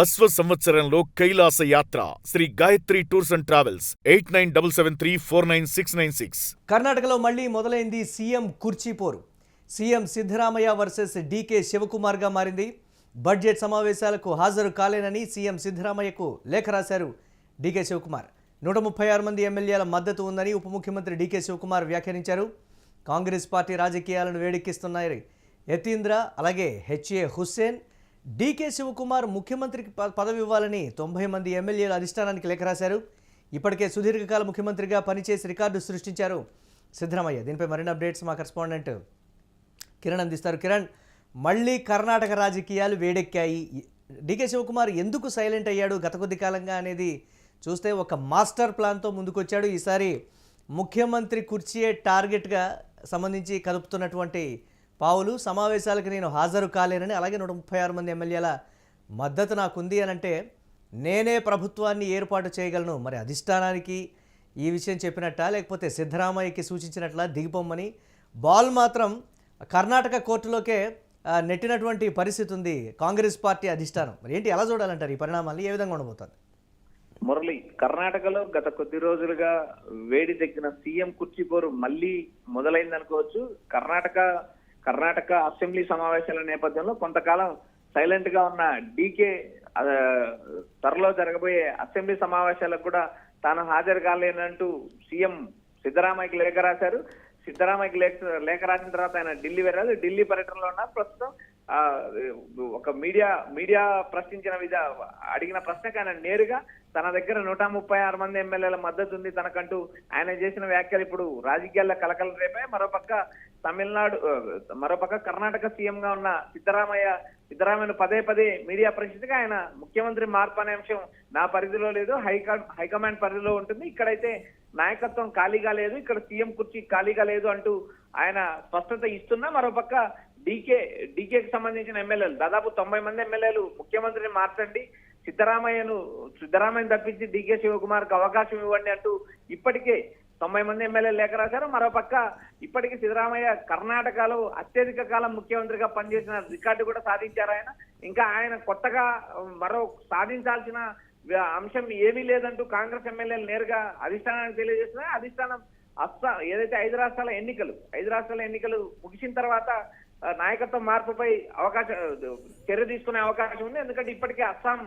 అశ్వ సంవత్సరంలో కైలాస యాత్ర Shri Gayatri tours and travels 8977349696. కర్ణాటకలో మళ్లీ మొదలైంది సీఎం కుర్చీ పోరు. సీఎం సిద్ధరామయ్య వర్సెస్ డీకే శివకుమార్గా మారింది. బడ్జెట్ సమావేశాలకు హాజరు కాలేనని సీఎం సిద్ధరామయ్యకు లేఖ రాశారు డీకే శివకుమార్. 136 మంది ఎమ్మెల్యేల మద్దతు ఉందని ఉప ముఖ్యమంత్రి డీకే శివకుమార్ వ్యాఖ్యానించారు. కాంగ్రెస్ పార్టీ రాజకీయాలను వేడెక్కిస్తున్నాయి యతీంద్ర, అలాగే హెచ్ఏ హుస్సేన్. డీకే శివకుమార్ ముఖ్యమంత్రికి పదవి ఇవ్వాలని 90 మంది ఎమ్మెల్యేల అధిష్టానానికి లేఖ రాశారు. ఇప్పటికే సుదీర్ఘకాల ముఖ్యమంత్రిగా పనిచేసి రికార్డు సృష్టించారు సిద్ధరామయ్య. దీనిపై మరిన్ని అప్డేట్స్ మా కరెస్పాండెంట్ కిరణ్ అందిస్తారు. కిరణ్, మళ్ళీ కర్ణాటక రాజకీయాలు వేడెక్కాయి. డీకే శివకుమార్ ఎందుకు సైలెంట్ అయ్యాడు గత కొద్ది కాలంగా అనేది చూస్తే ఒక మాస్టర్ ప్లాన్తో ముందుకొచ్చాడు. ఈసారి ముఖ్యమంత్రి కుర్చీయే టార్గెట్గా సంబంధించి కదుపుతున్నటువంటి పావులు. సమావేశాలకు నేను హాజరు కాలేనని, అలాగే 136 మంది ఎమ్మెల్యేల మద్దతు నాకుంది అని అంటే నేనే ప్రభుత్వాన్ని ఏర్పాటు చేయగలను. మరి అధిష్టానానికి ఈ విషయం చెప్పినట్ట, లేకపోతే సిద్ధరామయ్యకి సూచించినట్లా దిగిపోమ్మని బాల్ మాత్రం కర్ణాటక కోర్టులోకే నెట్టినటువంటి పరిస్థితి ఉంది కాంగ్రెస్ పార్టీ అధిష్టానం. మరి ఏంటి, ఎలా చూడాలంటారు ఈ పరిణామాలు, ఏ విధంగా ఉండబోతుంది? మురళి, కర్ణాటకలో గత కొద్ది రోజులుగా వేడి తగ్గిన సీఎం కుర్చీ పోరు మళ్ళీ మొదలైందనుకోవచ్చు. కర్ణాటక అసెంబ్లీ సమావేశాల నేపథ్యంలో కొంతకాలం సైలెంట్ గా ఉన్న డీకే త్వరలో జరగబోయే అసెంబ్లీ సమావేశాలకు కూడా తాను హాజరు కాలేనంటూ సీఎం సిద్ధరామయ్యకి లేఖ రాశారు. సిద్ధరామయ్యకి లేఖ రాసిన తర్వాత ఆయన ఢిల్లీ వెళ్ళారు. ఢిల్లీ పర్యటనలో ఉన్న ప్రస్తుతం ఒక మీడియా అడిగిన ప్రశ్నకు ఆయన నేరుగా తన దగ్గర 136 మంది ఎమ్మెల్యేల మద్దతు ఉంది తనకంటూ ఆయన చేసిన వ్యాఖ్యలు ఇప్పుడు రాజకీయాల్లో కలకలం రేపాయి. మరోపక్క కర్ణాటక సీఎం గా ఉన్న సిద్ధరామయ్యను పదే మీడియా ప్రశ్నించగా ఆయన ముఖ్యమంత్రి మార్పు అనే అంశం నా పరిధిలో లేదు, హైకమాండ్ పరిధిలో ఉంటుంది, ఇక్కడైతే నాయకత్వం ఖాళీగా లేదు, ఇక్కడ సీఎం కుర్చీ ఖాళీగా లేదు అంటూ ఆయన స్పష్టత ఇస్తున్నా, మరోపక్క డీకేకి సంబంధించిన ఎమ్మెల్యేలు దాదాపు 90 మంది ఎమ్మెల్యేలు ముఖ్యమంత్రిని మార్చండి, సిద్ధరామయ్యను తప్పించి డీకే శివకుమార్కి అవకాశం ఇవ్వండి అంటూ ఇప్పటికే 90 మంది ఎమ్మెల్యేలు లేఖ రాశారు. మరోపక్క ఇప్పటికీ సిద్ధరామయ్య కర్ణాటకలో అత్యధిక కాలం ముఖ్యమంత్రిగా పనిచేసిన రికార్డు కూడా సాధించారు ఆయన. ఇంకా ఆయన కొత్తగా మరో సాధించాల్సిన అంశం ఏమీ లేదంటూ కాంగ్రెస్ ఎమ్మెల్యేలు నేరుగా అధిష్టానానికి తెలియజేస్తున్నారు. అధిష్టానం ఏదైతే 5 రాష్ట్రాల ఎన్నికలు ముగిసిన తర్వాత నాయకత్వ మార్పుపై చర్య తీసుకునే అవకాశం ఉంది. ఎందుకంటే ఇప్పటికే అస్సాం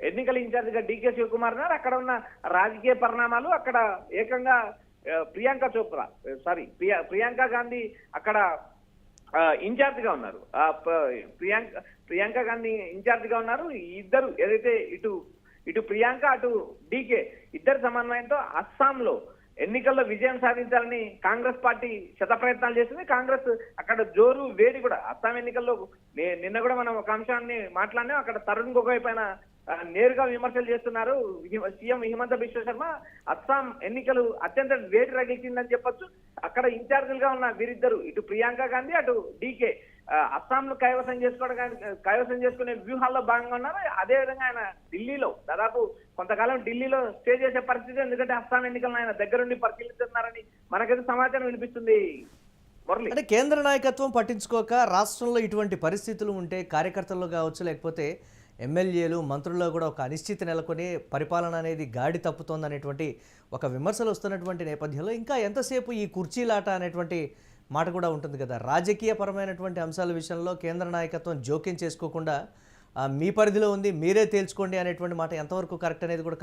ఎన్నికల ఇన్ఛార్జిగా డీకే శివకుమార్ ఉన్నారు. అక్కడ ఉన్న రాజకీయ పరిణామాలు, అక్కడ ఏకంగా ప్రియాంక గాంధీ అక్కడ ఇన్ఛార్జ్ గా ఉన్నారు. ప్రియాంక గాంధీ ఇన్ఛార్జ్ గా ఉన్నారు. ఇద్దరు ఏదైతే ఇటు ప్రియాంక అటు డీకే ఇద్దరు సమన్వయంతో అస్సాంలో ఎన్నికల్లో విజయం సాధించాలని కాంగ్రెస్ పార్టీ శతప్రయత్నాలు చేస్తుంది. కాంగ్రెస్ అక్కడ జోరు వేడి కూడా అస్సాం ఎన్నికల్లో నిన్న కూడా మనం ఒక అంశాన్ని మాట్లాడినాం. అక్కడ తరుణ్ గొగోయ్ పైన నేరుగా విమర్శలు చేస్తున్నారు సీఎం హిమంత బిశ్వ శర్మ. అస్సాం ఎన్నికలు అత్యంత వేడి రగిల్చిందని చెప్పొచ్చు. అక్కడ ఇన్ఛార్జీలుగా ఉన్న వీరిద్దరు ఇటు ప్రియాంక గాంధీ అటు డీకే అస్సాంను కైవసం చేసుకునే వ్యూహాల్లో భాగంగా ఉన్నారు. అదేవిధంగా ఆయన ఢిల్లీలో దాదాపు కొంతకాలం ఢిల్లీలో స్టే చేసే పరిస్థితి, ఎందుకంటే అస్సాం ఎన్నికలను ఆయన దగ్గరుండి పరిశీలిస్తున్నారని మనకైతే సమాచారం వినిపిస్తుంది. అంటే కేంద్ర నాయకత్వం పట్టించుకోక రాష్ట్రంలో ఇటువంటి పరిస్థితులు ఉంటే కార్యకర్తల్లో కావచ్చు, లేకపోతే ఎమ్మెల్యేలు మంత్రుల్లో కూడా ఒక అనిశ్చితి నెలకొని పరిపాలన అనేది గాడి తప్పుతోందనేటువంటి ఒక విమర్శలు వస్తున్నటువంటి నేపథ్యంలో ఇంకా ఎంతసేపు ఈ కుర్చీలాట అనేటువంటి మాట కూడా ఉంటుంది కదా. రాజకీయపరమైనటువంటి అంశాల విషయంలో కేంద్ర నాయకత్వం జోక్యం చేసుకోకుండా మీ పరిధిలో ఉంది, మీరే తేల్చుకోండి అనేటువంటి మాట ఎంతవరకు కరెక్ట్ అనేది కూడా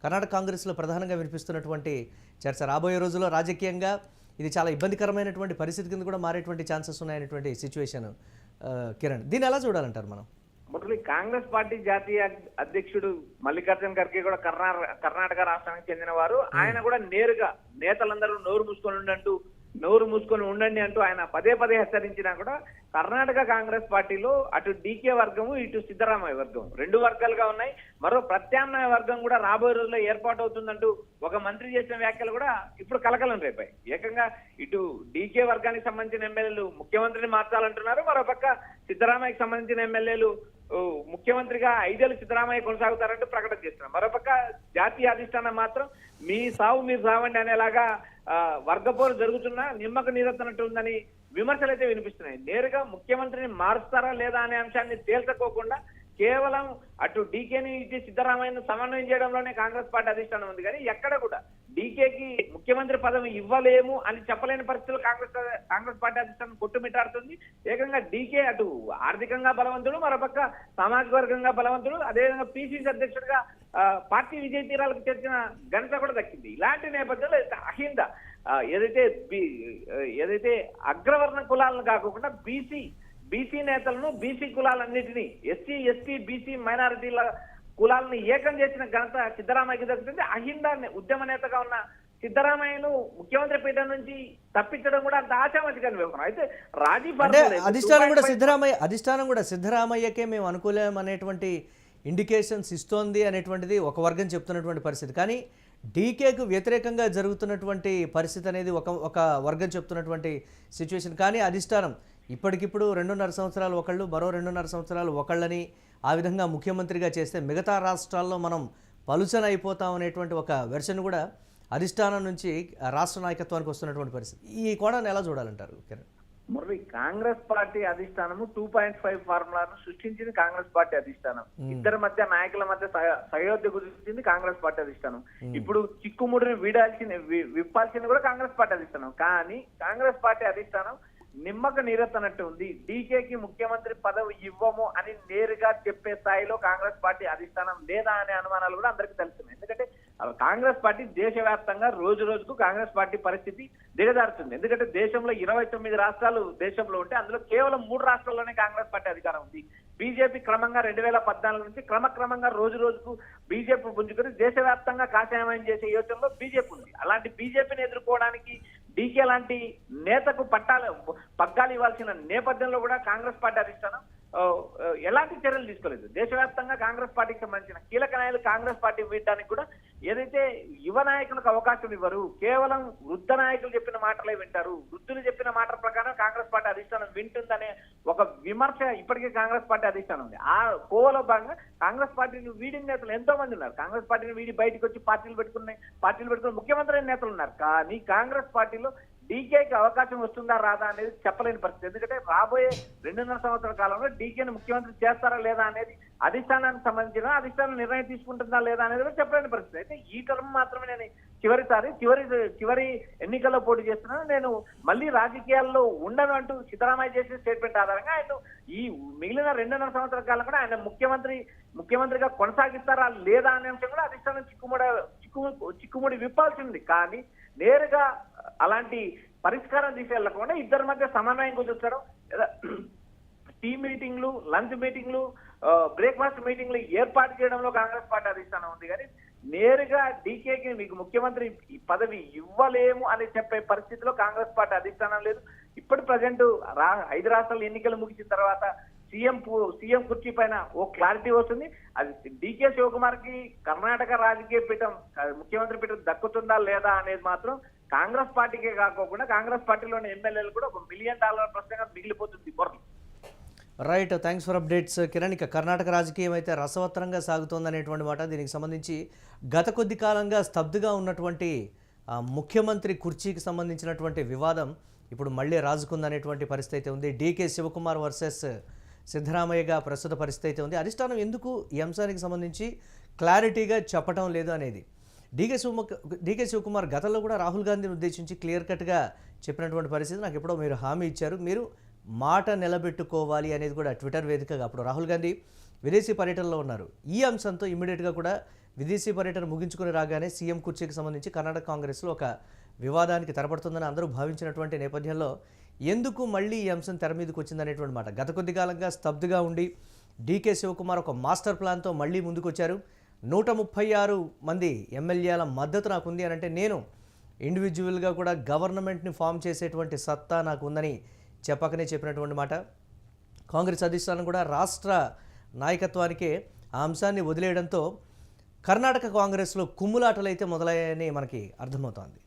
కర్ణాటక కాంగ్రెస్లో ప్రధానంగా వినిపిస్తున్నటువంటి చర్చ. రాబోయే రోజుల్లో రాజకీయంగా ఇది చాలా ఇబ్బందికరమైనటువంటి పరిస్థితి కింద కూడా మారేటువంటి ఛాన్సెస్ ఉన్నాయనేటువంటి సిచ్యువేషన్. కిరణ్, దీన్ని ఎలా చూడాలంటారు మనం? మురళి, కాంగ్రెస్ పార్టీ జాతీయ అధ్యక్షుడు మల్లికార్జున ఖర్గే కూడా కర్ణాటక రాష్ట్రానికి చెందిన వారు. ఆయన కూడా నేరుగా నేతలందరూ నోరు మూసుకొని ఉండండి అంటూ ఆయన పదే హెచ్చరించినా కూడా కర్ణాటక కాంగ్రెస్ పార్టీలో అటు డీకే వర్గము ఇటు సిద్ధరామయ్య వర్గం 2 వర్గాలుగా ఉన్నాయి. మరో ప్రత్యామ్నాయ వర్గం కూడా రాబోయే రోజుల్లో ఏర్పాటు అవుతుందంటూ ఒక మంత్రి చేసిన వ్యాఖ్యలు కూడా ఇప్పుడు కలకలం రేపాయి. ఏకంగా ఇటు డీకే వర్గానికి సంబంధించిన ఎమ్మెల్యేలు ముఖ్యమంత్రిని మార్చాలంటున్నారు. మరోపక్క సిద్ధరామయ్యకి సంబంధించిన ఎమ్మెల్యేలు ముఖ్యమంత్రిగా 5 ఏళ్ళు సిద్ధరామయ్య కొనసాగుతారంటూ ప్రకటన చేస్తున్నారు. మరోపక్క జాతీయ అధిష్టానం మాత్రం మీ సావు మీరు సావండి అనేలాగా వర్గపోరు జరుగుతున్నా నిమ్మకు నీరెత్తనట్టు ఉందని విమర్శలు అయితే వినిపిస్తున్నాయి. నేరుగా ముఖ్యమంత్రిని మారుస్తారా లేదా అనే అంశాన్ని తేల్చుకోకుండా కేవలం అటు డీకేని ఇటు సిద్ధరామయ్యను సమన్వయం చేయడంలోనే కాంగ్రెస్ పార్టీ అధిష్టానం ఉంది కానీ ఎక్కడ కూడా డీకేకి ముఖ్యమంత్రి పదవి ఇవ్వలేము అని చెప్పలేని పరిస్థితులు కాంగ్రెస్ పార్టీ అధిష్టానం కొట్టుమిట్టాడుతుంది. ఏకంగా డీకే అటు ఆర్థికంగా బలవంతుడు, మరోపక్క సామాజిక వర్గంగా బలవంతుడు, అదేవిధంగా పిసిసి అధ్యక్షుడిగా పార్టీ విజయ తీరాలకు చేర్చిన ఘనత కూడా దక్కింది. ఇలాంటి నేపథ్యంలో అహింద ఏదైతే అగ్రవర్ణ కులాలను కాకుండా బీసీ నేతలను, బీసీ కులాలన్నిటినీ, ఎస్సీ, ఎస్టీ, బీసీ మైనారిటీల కులాలను ఏకం చేసిన ఘనత సిద్ధరామయ్యకి దక్కుతుంది. అహింద ఉద్యమ నేతగా ఉన్న సిద్ధరామయ్యను ముఖ్యమంత్రి పీఠం నుంచి తప్పించడం కూడా అంత ఆశామాసికమైన వ్యవహారం. అయితే అధిష్టానం కూడా సిద్ధరామయ్యకే మేము అనుకూలం అనేటువంటి ఇండికేషన్స్ ఇస్తోంది అనేటువంటిది ఒక వర్గం చెప్తున్నటువంటి పరిస్థితి. కానీ డీకేకు వ్యతిరేకంగా జరుగుతున్నటువంటి పరిస్థితి అనేది ఒక వర్గం చెప్తున్నటువంటి సిచ్యువేషన్. కానీ అధిష్టానం ఇప్పటికిప్పుడు 2.5 సంవత్సరాలు ఒకళ్ళు, మరో 2.5 సంవత్సరాలు ఒకళ్ళని ఆ విధంగా ముఖ్యమంత్రిగా చేస్తే మిగతా రాష్ట్రాల్లో మనం పలుచన అయిపోతాం అనేటువంటి ఒక వెర్షన్ కూడా అధిష్టానం నుంచి రాష్ట్ర నాయకత్వానికి వస్తున్నటువంటి పరిస్థితి. ఈ కోణాన్ని ఎలా చూడాలంటారు కిరణ్? మురళి, కాంగ్రెస్ పార్టీ అధిష్టానము 2.5 ఫార్ములాను సృష్టించింది కాంగ్రెస్ పార్టీ అధిష్టానం. ఇద్దరి మధ్య నాయకుల మధ్య సయోధ్య గురించింది కాంగ్రెస్ పార్టీ అధిష్టానం. ఇప్పుడు చిక్కుముడిని విప్పాల్సింది కూడా కాంగ్రెస్ పార్టీ అధిష్టానం. కానీ కాంగ్రెస్ పార్టీ అధిష్టానం నిమ్మక నీరెత్తనట్టు ఉంది. డీకేకి ముఖ్యమంత్రి పదవి ఇవ్వము అని నేరుగా చెప్పే స్థాయిలో కాంగ్రెస్ పార్టీ అధిష్టానం లేదా అనే అనుమానాలు కూడా అందరికీ తెలుస్తున్నాయి. ఎందుకంటే కాంగ్రెస్ పార్టీ దేశవ్యాప్తంగా రోజు రోజుకు కాంగ్రెస్ పార్టీ పరిస్థితి దిగజారుతుంది. ఎందుకంటే దేశంలో 29 రాష్ట్రాలు దేశంలో ఉంటే అందులో కేవలం 3 రాష్ట్రాల్లోనే కాంగ్రెస్ పార్టీ అధికారం ఉంది. బీజేపీ క్రమంగా 2014 నుంచి క్రమక్రమంగా రోజు రోజుకు బీజేపీ పుంజుకొని దేశవ్యాప్తంగా కాషాయమయం చేసే యోచనలో బీజేపీ ఉంది. అలాంటి బీజేపీని ఎదుర్కోవడానికి డీకే లాంటి నేతకు పగ్గాలు ఇవ్వాల్సిన నేపథ్యంలో కూడా కాంగ్రెస్ పార్టీ అధిష్టానం ఎలాంటి చర్యలు తీసుకోలేదు. దేశవ్యాప్తంగా కాంగ్రెస్ పార్టీకి సంబంధించిన కీలక నాయకులు కాంగ్రెస్ పార్టీ వీడడానికి కూడా ఏదైతే యువ నాయకులకు అవకాశం ఇవ్వరు, కేవలం వృద్ధ నాయకులు చెప్పిన మాటలే వింటారు, వృద్ధులు చెప్పిన మాటల ప్రకారం కాంగ్రెస్ పార్టీ అధిష్టానం వింటుందనే ఒక విమర్శ ఇప్పటికే కాంగ్రెస్ పార్టీ అధిష్టానం ఉంది. ఆ కోవలో భాగంగా కాంగ్రెస్ పార్టీని వీడిన నేతలు ఎంతో మంది ఉన్నారు. కాంగ్రెస్ పార్టీని వీడి బయటకు వచ్చి పార్టీలు పెట్టుకున్న ముఖ్యమంత్రి అయిన నేతలు ఉన్నారు. కానీ కాంగ్రెస్ పార్టీలో డీకేకి అవకాశం వస్తుందా రాదా అనేది చెప్పలేని పరిస్థితి. ఎందుకంటే రాబోయే 2.5 సంవత్సరాల కాలంలో డీకేని ముఖ్యమంత్రి చేస్తారా లేదా అనేది అధిష్టానానికి సంబంధించిన అధిష్టానం నిర్ణయం తీసుకుంటుందా లేదా అనేది కూడా చెప్పలేని పరిస్థితి. అయితే ఈ టర్మ్ మాత్రమే నేను చివరి ఎన్నికల్లో పోటీ చేస్తున్నాను, నేను మళ్ళీ రాజకీయాల్లో ఉండను అంటూ సిద్ధరామయ్య చేసే స్టేట్మెంట్ ఆధారంగా ఆయన ఈ మిగిలిన 2.5 సంవత్సరాల కాలం కూడా ఆయన ముఖ్యమంత్రిగా కొనసాగిస్తారా లేదా అనే అంశం కూడా అధిష్టానం చిక్కుముడి విప్పాల్సింది. కానీ నేరుగా అలాంటి పరిష్కారం తీసుకెళ్లకుండా ఇద్దరి మధ్య సమన్వయం కుదుర్చడం, టీ మీటింగ్లు, లంచ్ మీటింగ్లు, బ్రేక్ఫాస్ట్ మీటింగ్లు ఏర్పాటు చేయడంలో కాంగ్రెస్ పార్టీ అధిష్టానం ఉంది. కానీ నేరుగా డీకేకి మీకు ముఖ్యమంత్రి పదవి ఇవ్వలేము అని చెప్పే పరిస్థితిలో కాంగ్రెస్ పార్టీ అధిష్టానం లేదు. ఇప్పుడు ప్రజెంట్ 5 రాష్ట్రాల ఎన్నికలు ముగిసిన తర్వాత సీఎం కుర్చీ పైన ఓ క్లారిటీ వస్తుంది. అది డీకే శివకుమార్ కి కర్ణాటక రాజకీయ పీఠం, ముఖ్యమంత్రి పీఠం దక్కుతుందా లేదా అనేది మాత్రం కాంగ్రెస్ పార్టీకే కాకోకుండా కాంగ్రెస్ పార్టీలోని ఎమ్మెల్యేలు కూడా $1 మిలియన్ ప్రశ్నగా మిగిలిపోతుంది. Right, thanks for updates Kiran. ఇక కర్ణాటక రాజకీయం అయితే రసవత్తరంగా సాగుతోందనేటువంటి మాట. దీనికి సంబంధించి గత కొద్ది కాలంగా స్తబ్దుగా ఉన్నటువంటి ముఖ్యమంత్రి కుర్చీకి సంబంధించినటువంటి వివాదం ఇప్పుడు మళ్ళీ రాజుకుందనేటువంటి పరిస్థితి అయితే ఉంది. డీకే శివకుమార్ వర్సెస్ సిద్ధరామయ్యగా ప్రస్తుత పరిస్థితి అయితే ఉంది. అధిష్టానం ఎందుకు ఈ అంశానికి సంబంధించి క్లారిటీగా చెప్పడం లేదు అనేది. డీకే శివకుమార్ గతంలో కూడా రాహుల్ గాంధీని ఉద్దేశించి క్లియర్ కట్గా చెప్పినటువంటి పరిస్థితి. నాకు ఎప్పుడో మీరు హామీ ఇచ్చారు, మీరు మాట నిలబెట్టుకోవాలి అనేది కూడా ట్విట్టర్ వేదికగా. అప్పుడు రాహుల్ గాంధీ విదేశీ పర్యటనలో ఉన్నారు. ఈ అంశంతో ఇమ్మీడియట్గా కూడా విదేశీ పర్యటన ముగించుకొని రాగానే సీఎం కుర్చీకి సంబంధించి కర్ణాటక కాంగ్రెస్లో ఒక వివాదానికి తెరపడుతుందని అందరూ భావించినటువంటి నేపథ్యంలో ఎందుకు మళ్ళీ ఈ అంశం తెర మీదకి వచ్చిందనేటువంటి మాట. గత కొద్ది కాలంగా స్తబ్దుగా ఉండి డీకే శివకుమార్ ఒక మాస్టర్ ప్లాన్తో మళ్ళీ ముందుకు వచ్చారు. 136 మంది ఎమ్మెల్యేల మద్దతు నాకుంది అని అంటే నేను ఇండివిజువల్గా కూడా గవర్నమెంట్ని ఫామ్ చేసేటువంటి సత్తా నాకు ఉందని చెప్పకనే చెప్పినటువంటి మాట. కాంగ్రెస్ అధిష్టానం కూడా రాష్ట్ర నాయకత్వానికే ఆ అంశాన్ని వదిలేయడంతో కర్ణాటక కాంగ్రెస్లో కుమ్ములాటలు అయితే మొదలయ్యాయని మనకి అర్థమవుతోంది.